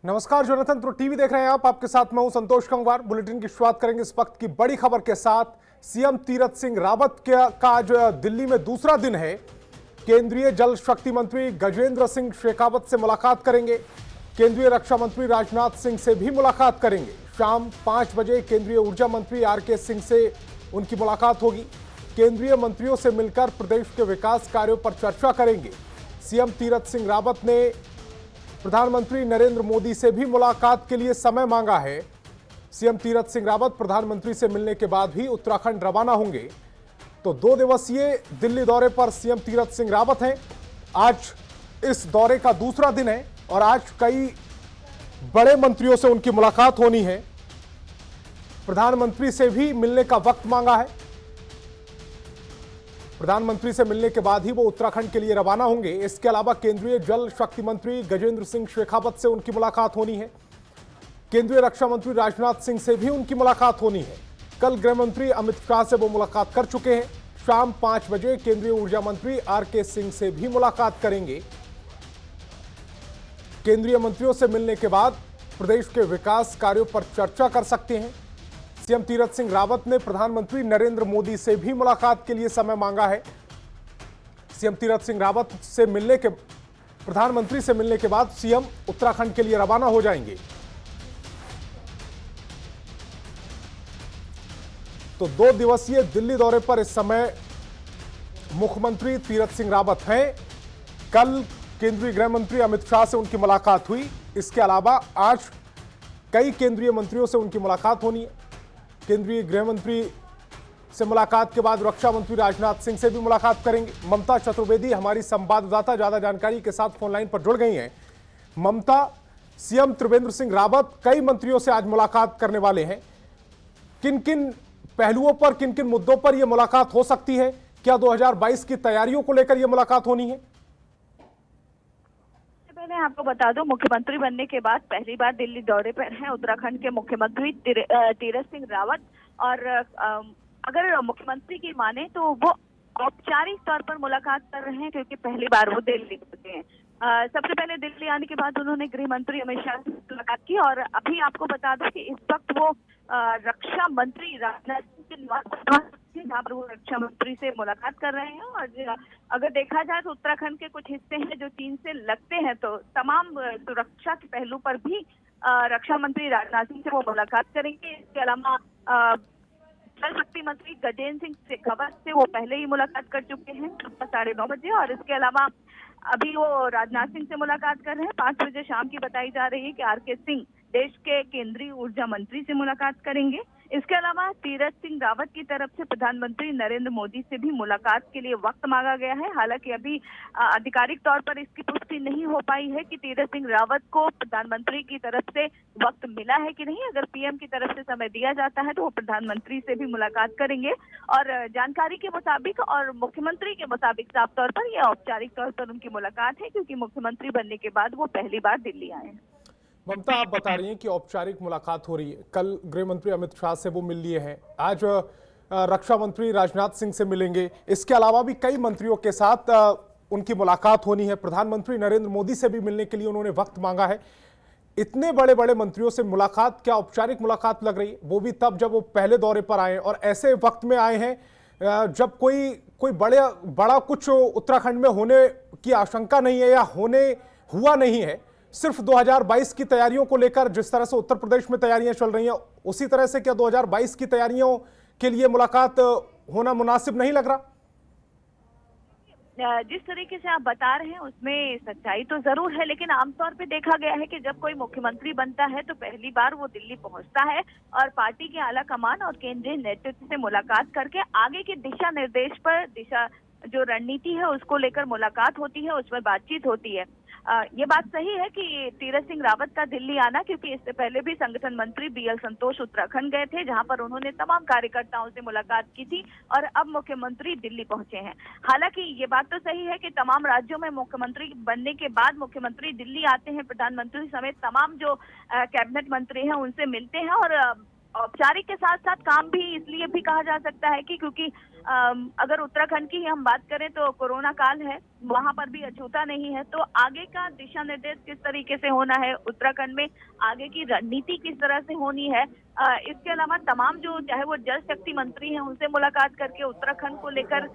नमस्कार, जनतंत्र टीवी देख रहे हैं आप। आपके साथ मैं हूं संतोष कंगवार। बुलेटिन की शुरुआत करेंगे इस वक्त की बड़ी खबर के साथ। सीएम तीरथ सिंह रावत का आज दिल्ली में दूसरा दिन है। केंद्रीय जल शक्ति मंत्री गजेंद्र सिंह शेखावत से मुलाकात करेंगे। केंद्रीय रक्षा मंत्री राजनाथ सिंह से भी मुलाकात करेंगे। शाम 5 बजे केंद्रीय ऊर्जा मंत्री आरके सिंह से उनकी मुलाकात होगी। केंद्रीय मंत्रियों से मिलकर प्रदेश के विकास कार्यों पर चर्चा करेंगे। सीएम तीरथ सिंह रावत ने प्रधानमंत्री नरेंद्र मोदी से भी मुलाकात के लिए समय मांगा है। सीएम तीरथ सिंह रावत प्रधानमंत्री से मिलने के बाद भी उत्तराखंड रवाना होंगे। तो 2 दिवसीय दिल्ली दौरे पर सीएम तीरथ सिंह रावत हैं। आज इस दौरे का दूसरा दिन है और आज कई बड़े मंत्रियों से उनकी मुलाकात होनी है। प्रधानमंत्री से भी मिलने का वक्त मांगा है। प्रधानमंत्री से मिलने के बाद ही वो उत्तराखंड के लिए रवाना होंगे। इसके अलावा केंद्रीय जल शक्ति मंत्री गजेंद्र सिंह शेखावत से उनकी मुलाकात होनी है। केंद्रीय रक्षा मंत्री राजनाथ सिंह से भी उनकी मुलाकात होनी है। कल गृह मंत्री अमित शाह से वो मुलाकात कर चुके हैं। शाम 5 बजे केंद्रीय ऊर्जा मंत्री आरके सिंह से भी मुलाकात करेंगे। केंद्रीय मंत्रियों से मिलने के बाद प्रदेश के विकास कार्यों पर चर्चा कर सकते हैं। सीएम तीरथ सिंह रावत ने प्रधानमंत्री नरेंद्र मोदी से भी मुलाकात के लिए समय मांगा है। सीएम तीरथ सिंह रावत से प्रधानमंत्री से मिलने के बाद सीएम उत्तराखंड के लिए रवाना हो जाएंगे। तो 2 दिवसीय दिल्ली दौरे पर इस समय मुख्यमंत्री तीरथ सिंह रावत हैं। कल केंद्रीय गृह मंत्री अमित शाह से उनकी मुलाकात हुई। इसके अलावा आज कई केंद्रीय मंत्रियों से उनकी मुलाकात होनी है। केंद्रीय गृह मंत्री से मुलाकात के बाद रक्षा मंत्री राजनाथ सिंह से भी मुलाकात करेंगे। ममता चतुर्वेदी हमारी संवाददाता ज्यादा जानकारी के साथ फोन लाइन पर जुड़ गई हैं। ममता, सीएम त्रिवेंद्र सिंह रावत कई मंत्रियों से आज मुलाकात करने वाले हैं। किन किन पहलुओं पर, किन किन मुद्दों पर यह मुलाकात हो सकती है? क्या 2022 की तैयारियों को लेकर यह मुलाकात होनी है? पहले आपको बता दूं, मुख्यमंत्री बनने के बाद पहली बार दिल्ली दौरे पर हैं उत्तराखंड के मुख्यमंत्री तीरथ सिंह रावत। और अगर मुख्यमंत्री की माने तो वो औपचारिक तौर पर मुलाकात कर रहे हैं, क्योंकि पहली बार वो दिल्ली पहुंचे हैं। सबसे पहले दिल्ली आने के बाद उन्होंने गृह मंत्री अमित शाह से मुलाकात की। और अभी आपको बता दूं कि इस वक्त वो रक्षा मंत्री राजनाथ सिंह के निवास जहाँ पर वो रक्षा मंत्री से मुलाकात कर रहे हैं। और अगर देखा जाए तो उत्तराखंड के कुछ हिस्से हैं जो चीन से लगते हैं, तो तमाम सुरक्षा के पहलू पर भी रक्षा मंत्री राजनाथ सिंह से वो मुलाकात करेंगे। इसके अलावा जल शक्ति मंत्री गजेंद्र सिंह शेखावत से वो पहले ही मुलाकात कर चुके हैं सुबह 9:30 बजे। और इसके अलावा अभी वो राजनाथ सिंह से मुलाकात कर रहे हैं। 5 बजे शाम की बताई जा रही है कि आरके सिंह देश के केंद्रीय ऊर्जा मंत्री से मुलाकात करेंगे। इसके अलावा तीरथ सिंह रावत की तरफ से प्रधानमंत्री नरेंद्र मोदी से भी मुलाकात के लिए वक्त मांगा गया है। हालांकि अभी आधिकारिक तौर पर इसकी पुष्टि नहीं हो पाई है कि तीरथ सिंह रावत को प्रधानमंत्री की तरफ से वक्त मिला है कि नहीं। अगर पीएम की तरफ से समय दिया जाता है तो वो प्रधानमंत्री से भी मुलाकात करेंगे। और जानकारी के मुताबिक और मुख्यमंत्री के मुताबिक साफ तौर पर यह औपचारिक तौर पर उनकी मुलाकात है, क्योंकि मुख्यमंत्री बनने के बाद वो पहली बार दिल्ली आए हैं। ममता, आप बता रही हैं कि औपचारिक मुलाकात हो रही है। कल गृह मंत्री अमित शाह से वो मिल लिए हैं। आज रक्षा मंत्री राजनाथ सिंह से मिलेंगे। इसके अलावा भी कई मंत्रियों के साथ उनकी मुलाकात होनी है। प्रधानमंत्री नरेंद्र मोदी से भी मिलने के लिए उन्होंने वक्त मांगा है। इतने बड़े बड़े मंत्रियों से मुलाकात क्या औपचारिक मुलाकात लग रही है? वो भी तब जब वो पहले दौरे पर आए और ऐसे वक्त में आए हैं जब कोई बड़ा कुछ उत्तराखंड में होने की आशंका नहीं है या हुआ नहीं है। सिर्फ 2022 की तैयारियों को लेकर जिस तरह से उत्तर प्रदेश में तैयारियां चल रही हैं, उसी तरह से क्या 2022 की तैयारियों के लिए मुलाकात होना मुनासिब नहीं लग रहा? जिस तरीके से आप बता रहे हैं उसमें सच्चाई तो जरूर है, लेकिन आमतौर पे देखा गया है कि जब कोई मुख्यमंत्री बनता है तो पहली बार वो दिल्ली पहुंचता है और पार्टी के आला कमान और केंद्रीय नेतृत्व से मुलाकात करके आगे के दिशा निर्देश पर जो रणनीति है उसको लेकर मुलाकात होती है, उस पर बातचीत होती है। ये बात सही है कि तीरथ सिंह रावत का दिल्ली आना, क्योंकि इससे पहले भी संगठन मंत्री बीएल संतोष उत्तराखंड गए थे, जहां पर उन्होंने तमाम कार्यकर्ताओं से मुलाकात की थी। और अब मुख्यमंत्री दिल्ली पहुंचे हैं। हालांकि ये बात तो सही है कि तमाम राज्यों में मुख्यमंत्री बनने के बाद मुख्यमंत्री दिल्ली आते हैं, प्रधानमंत्री समेत तमाम जो कैबिनेट मंत्री हैं उनसे मिलते हैं और औपचारिक के साथ साथ काम भी इसलिए भी कहा जा सकता है कि क्योंकि अगर उत्तराखंड की ही हम बात करें तो कोरोना काल है, वहां पर भी अछूता नहीं है, तो आगे का दिशा निर्देश किस तरीके से होना है, उत्तराखंड में आगे की रणनीति किस तरह से होनी है। इसके अलावा तमाम जो चाहे वो जल शक्ति मंत्री हैं उनसे मुलाकात करके उत्तराखंड को लेकर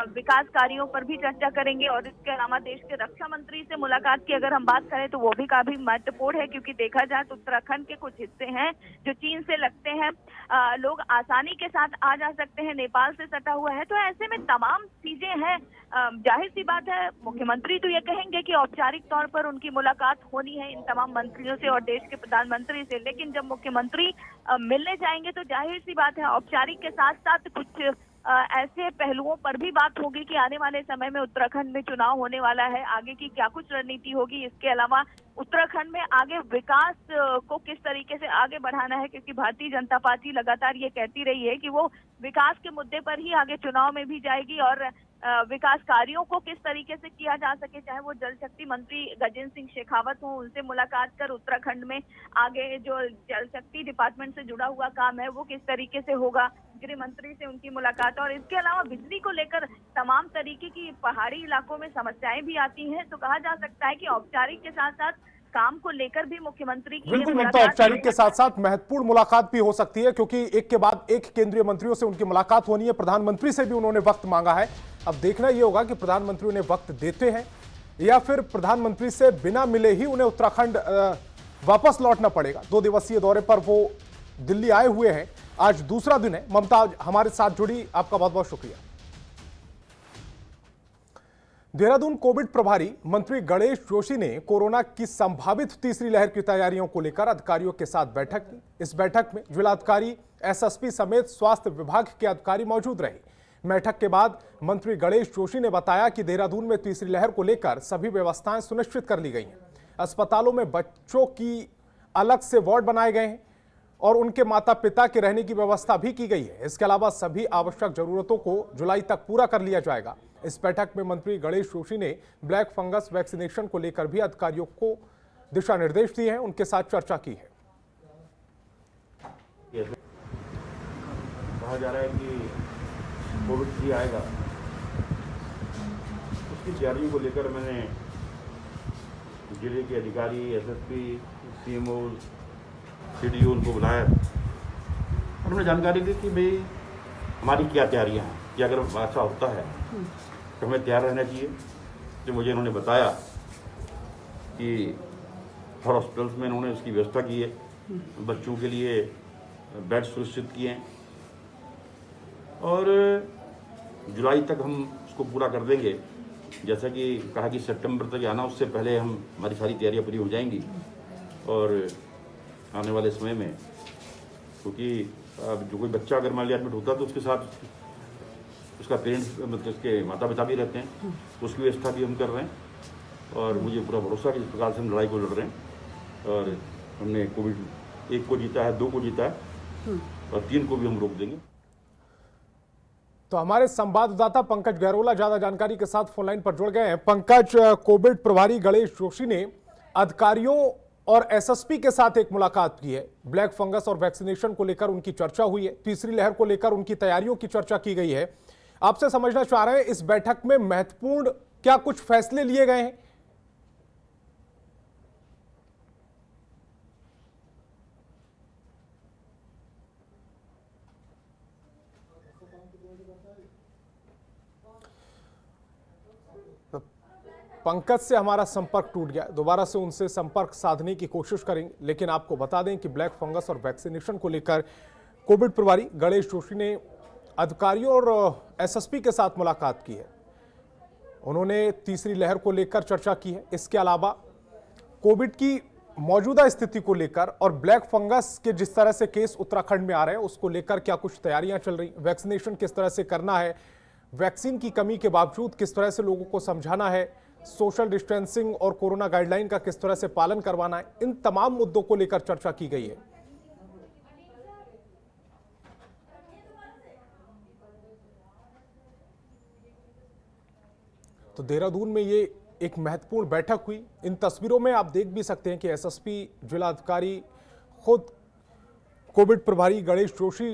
विकास कार्यों पर भी चर्चा करेंगे। और इसके अलावा देश के रक्षा मंत्री से मुलाकात की अगर हम बात करें तो वो भी काफी महत्वपूर्ण है, क्योंकि देखा जाए तो उत्तराखंड के कुछ हिस्से हैं जो चीन से लगते हैं, लोग आसानी के साथ आ जा सकते हैं, नेपाल से सटा हुआ है, तो ऐसे में तमाम चीजें हैं। जाहिर सी बात है मुख्यमंत्री तो ये कहेंगे कि औपचारिक तौर पर उनकी मुलाकात होनी है इन तमाम मंत्रियों से और देश के प्रधानमंत्री से, लेकिन जब मुख्यमंत्री मिलने जाएंगे तो जाहिर सी बात है औपचारिक के साथ साथ कुछ ऐसे पहलुओं पर भी बात होगी कि आने वाले समय में उत्तराखंड में चुनाव होने वाला है, आगे की क्या कुछ रणनीति होगी। इसके अलावा उत्तराखंड में आगे विकास को किस तरीके से आगे बढ़ाना है, क्योंकि भारतीय जनता पार्टी लगातार ये कहती रही है कि वो विकास के मुद्दे पर ही आगे चुनाव में भी जाएगी और विकास कार्यों को किस तरीके से किया जा सके, चाहे वो जल शक्ति मंत्री गजेंद्र सिंह शेखावत हो, उनसे मुलाकात कर उत्तराखंड में आगे जो जल शक्ति डिपार्टमेंट से जुड़ा हुआ काम है वो किस तरीके से होगा, गृह मंत्री से उनकी मुलाकात। और इसके अलावा बिजली को लेकर तमाम तरीके की पहाड़ी इलाकों में समस्याएं भी आती हैं, तो कहा जा सकता है कि औपचारिक के साथ साथ काम को लेकर भी मुख्यमंत्री की बिल्कुल ममता, औपचारिक के साथ साथ महत्वपूर्ण मुलाकात भी हो सकती है, क्योंकि एक के बाद एक केंद्रीय मंत्रियों से उनकी मुलाकात होनी है। प्रधानमंत्री से भी उन्होंने वक्त मांगा है। अब देखना यह होगा कि प्रधानमंत्री उन्हें वक्त देते हैं या फिर प्रधानमंत्री से बिना मिले ही उन्हें उत्तराखंड वापस लौटना पड़ेगा। 2 दिवसीय दौरे पर वो दिल्ली आए हुए हैं, आज दूसरा दिन है। ममता हमारे साथ जुड़ी, आपका बहुत बहुत शुक्रिया। देहरादून कोविड प्रभारी मंत्री गणेश जोशी ने कोरोना की संभावित तीसरी लहर की तैयारियों को लेकर अधिकारियों के साथ बैठक की। इस बैठक में जिलाधिकारी, एसएसपी समेत स्वास्थ्य विभाग के अधिकारी मौजूद रहे। बैठक के बाद मंत्री गणेश जोशी ने बताया कि देहरादून में तीसरी लहर को लेकर सभी व्यवस्थाएं सुनिश्चित कर ली गई हैं। अस्पतालों में बच्चों की अलग से वार्ड बनाए गए हैं और उनके माता पिता के रहने की व्यवस्था भी की गई है। इसके अलावा सभी आवश्यक जरूरतों को जुलाई तक पूरा कर लिया जाएगा। इस बैठक में मंत्री गणेश जोशी ने ब्लैक फंगस वैक्सीनेशन को लेकर भी अधिकारियों को दिशा निर्देश दिए हैं, उनके साथ चर्चा की है। कहा जा रहा है कि कोविड भी आएगा, उसकी तैयारियों को लेकर मैंने जिले के अधिकारी, एसएसपी, सीएमओ, सीडीओ उनको बुलाया और उन्हें जानकारी दी कि भाई हमारी क्या तैयारियां हैं, कि अगर ऐसा होता है तो हमें तैयार रहना चाहिए। तो मुझे इन्होंने बताया कि हर हॉस्पिटल्स में इन्होंने उसकी व्यवस्था की है, बच्चों के लिए बेड सुनिश्चित किए हैं और जुलाई तक हम उसको पूरा कर देंगे। जैसा कि कहा कि सितंबर तक आना, उससे पहले हमारी सारी तैयारियां पूरी हो जाएंगी और आने वाले समय में, क्योंकि अब जो कोई बच्चा अगर मान लिया एडमिट होता है तो उसके साथ उसका पेरेंट्स, मतलब उसके माता पिता भी रहते हैं, उसकी व्यवस्था भी हम कर रहे हैं और मुझे पूरा भरोसा कि इस प्रकार से हम लड़ाई को लड़ रहे हैं और हमने कोविड 1 को जीता है, 2 को जीता है और 3 को भी हम रोक देंगे। तो हमारे संवाददाता पंकज गहरोला ज्यादा जानकारी के साथ फोन लाइन पर जुड़ गए हैं। पंकज, कोविड प्रभारी गणेश जोशी ने अधिकारियों और एसएसपी के साथ एक मुलाकात की है। ब्लैक फंगस और वैक्सीनेशन को लेकर उनकी चर्चा हुई है, तीसरी लहर को लेकर उनकी तैयारियों की चर्चा की गई है। आपसे समझना चाह रहे हैं इस बैठक में महत्वपूर्ण क्या कुछ फैसले लिए गए हैं? पंकज से हमारा संपर्क टूट गया, दोबारा से उनसे संपर्क साधने की कोशिश करेंगे, लेकिन आपको बता दें कि ब्लैक फंगस और वैक्सीनेशन को लेकर कोविड प्रभारी गणेश जोशी ने अधिकारियों और एसएसपी के साथ मुलाकात की है। उन्होंने तीसरी लहर को लेकर चर्चा की है। इसके अलावा कोविड की मौजूदा स्थिति को लेकर और ब्लैक फंगस के जिस तरह से केस उत्तराखंड में आ रहे हैं उसको लेकर क्या कुछ तैयारियां चल रही, वैक्सीनेशन किस तरह से करना है, वैक्सीन की कमी के बावजूद किस तरह से लोगों को समझाना है, सोशल डिस्टेंसिंग और कोरोना गाइडलाइन का किस तरह से पालन करवाना है, इन तमाम मुद्दों को लेकर चर्चा की गई है। तो देहरादून में ये एक महत्वपूर्ण बैठक हुई। इन तस्वीरों में आप देख भी सकते हैं कि एसएसपी, जिलाधिकारी खुद कोविड प्रभारी गणेश जोशी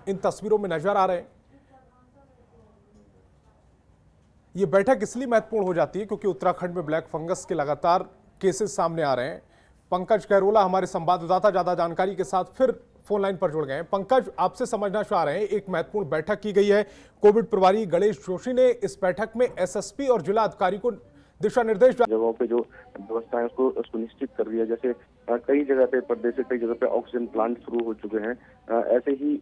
इन तस्वीरों में नजर आ रहे हैं। ये बैठक इसलिए महत्वपूर्ण हो जाती है क्योंकि उत्तराखंड में ब्लैक फंगस के लगातार केसेस सामने आ रहे हैं। पंकज गहरोला हमारे संवाददाता ज्यादा जानकारी के साथ फिर फोन लाइन पर जुड़ गए हैं। पंकज, आपसे समझना चाह रहे हैं, एक महत्वपूर्ण बैठक की गई है। कोविड प्रभारी गणेश जोशी ने इस बैठक में एसएसपी और जिला अधिकारी को दिशा निर्देश जगहों पे जो व्यवस्था है उसको सुनिश्चित कर दिया। जैसे कई जगह पे प्रदेश से कई जगह पे ऑक्सीजन प्लांट शुरू हो चुके हैं। ऐसे ही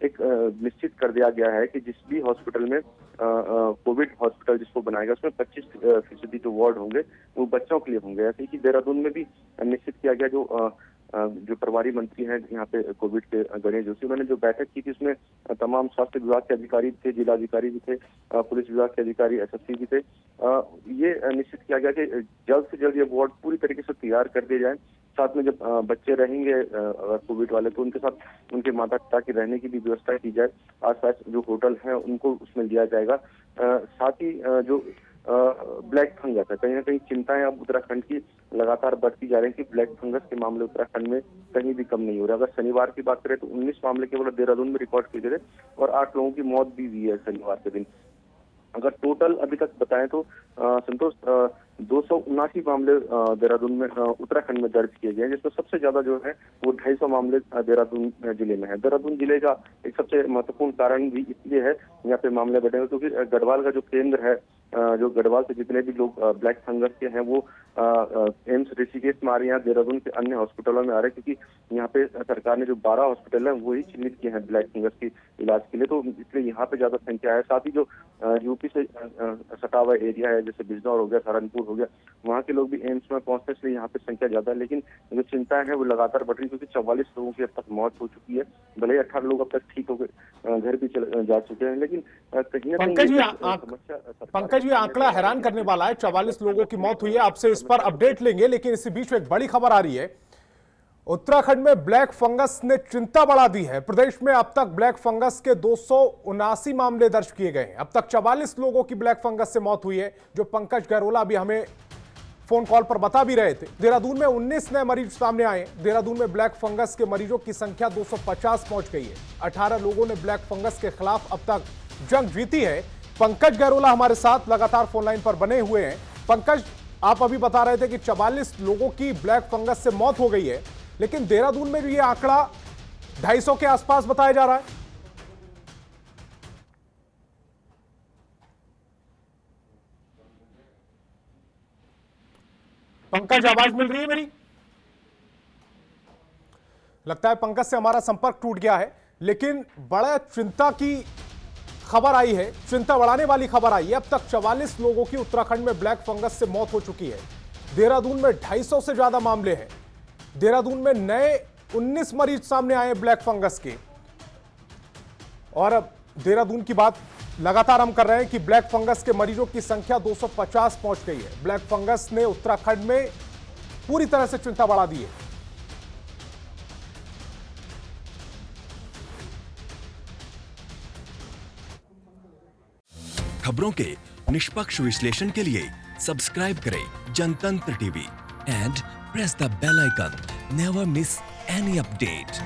एक निश्चित कर दिया गया है कि जिस भी हॉस्पिटल में कोविड हॉस्पिटल जिसको बनाएगा उसमें 25% जो वार्ड होंगे वो बच्चों के लिए होंगे। ऐसे ही देहरादून में भी निश्चित किया गया। जो प्रभारी मंत्री हैं यहाँ पे कोविड के गणेश जोशी, उन्होंने जो बैठक की थी उसमें तमाम स्वास्थ्य विभाग के अधिकारी थे, जिलाधिकारी भी थे, पुलिस विभाग के अधिकारी, एसएसपी भी थे। ये निश्चित किया गया कि जल्द से जल्द ये वार्ड पूरी तरीके से तैयार कर दिए जाए। साथ में जब बच्चे रहेंगे अगर कोविड वाले तो उनके साथ उनके माता पिता की रहने की भी व्यवस्था की जाए। आसपास जो होटल हैं उनको उसमें लिया जाएगा। साथ ही जो ब्लैक फंगस है, कहीं ना कहीं चिंताएं अब उत्तराखंड की लगातार बढ़ती जा रही है कि ब्लैक फंगस के मामले उत्तराखंड में कहीं भी कम नहीं हो रहा। अगर शनिवार की बात करें तो 19 मामले केवल देहरादून में रिकॉर्ड किए गए और 8 लोगों की मौत भी हुई है शनिवार के दिन। अगर टोटल अभी तक बताएं तो संतोष 279 मामले देहरादून में उत्तराखंड में दर्ज किए गए, जिसमें सबसे ज्यादा जो है वो 250 मामले देहरादून जिले में है। देहरादून जिले का एक सबसे महत्वपूर्ण कारण भी इसलिए है यहाँ पे मामले बढ़े हुए क्योंकि गढ़वाल का जो केंद्र है, जो गढ़वाल से जितने भी लोग ब्लैक फंगस के हैं वो एम्स ऋषिकेश में आ रहे हैं, यहाँ देहरादून के अन्य हॉस्पिटलों में आ रहे हैं क्योंकि यहाँ पे सरकार ने जो 12 हॉस्पिटल है वो ही चिन्हित किए हैं ब्लैक फंगस के इलाज के लिए, तो इसलिए यहाँ पे ज्यादा संख्या है। साथ ही जो यूपी से सटा हुआ एरिया है जैसे बिजनौर हो गया, सहारनपुर हो गया, वहाँ के लोग भी एम्स में पहुंचने से यहाँ पे संख्या ज्यादा है। लेकिन जो चिंताएं हैं वो लगातार बढ़ रही क्योंकि 44 लोगों की अब तक मौत हो चुकी है। भले ही 18 लोग अब तक ठीक होकर घर भी जा चुके हैं, लेकिन कहीं ना कहीं पंकज, ये आंकड़ा हैरान करने वाला है। 44 लोगों की मौत हुई है। आपसे इस पर अपडेट लेंगे, लेकिन इसी बीच में एक बड़ी खबर आ रही है। उत्तराखंड में ब्लैक फंगस ने चिंता बढ़ा दी है। प्रदेश में अब तक ब्लैक फंगस के 279 मामले दर्ज किए गए हैं। अब तक 44 लोगों की ब्लैक फंगस से मौत हुई है, जो पंकज गहरोला भी हमें फोन कॉल पर बता भी रहे थे। देहरादून में 19 नए मरीज सामने आए। देहरादून में ब्लैक फंगस के मरीजों की संख्या 250 पहुंच गई है। 18 लोगों ने ब्लैक फंगस के खिलाफ अब तक जंग जीती है। पंकज गहरोला हमारे साथ लगातार फोन लाइन पर बने हुए हैं। पंकज, आप अभी बता रहे थे कि 44 लोगों की ब्लैक फंगस से मौत हो गई है, लेकिन देहरादून में भी ये आंकड़ा 250 के आसपास बताया जा रहा है। पंकज, आवाज मिल रही है मेरी? लगता है पंकज से हमारा संपर्क टूट गया है, लेकिन बड़ा चिंता की खबर आई है, चिंता बढ़ाने वाली खबर आई है। अब तक 44 लोगों की उत्तराखंड में ब्लैक फंगस से मौत हो चुकी है। देहरादून में 250 से ज्यादा मामले हैं। देहरादून में नए 19 मरीज सामने आए ब्लैक फंगस के। और अब देहरादून की बात लगातार हम कर रहे हैं कि ब्लैक फंगस के मरीजों की संख्या 250 पहुंच गई है। ब्लैक फंगस ने उत्तराखंड में पूरी तरह से चिंता बढ़ा दी है। खबरों के निष्पक्ष विश्लेषण के लिए सब्सक्राइब करें जनतंत्र TV and press the bell icon. Never miss any update.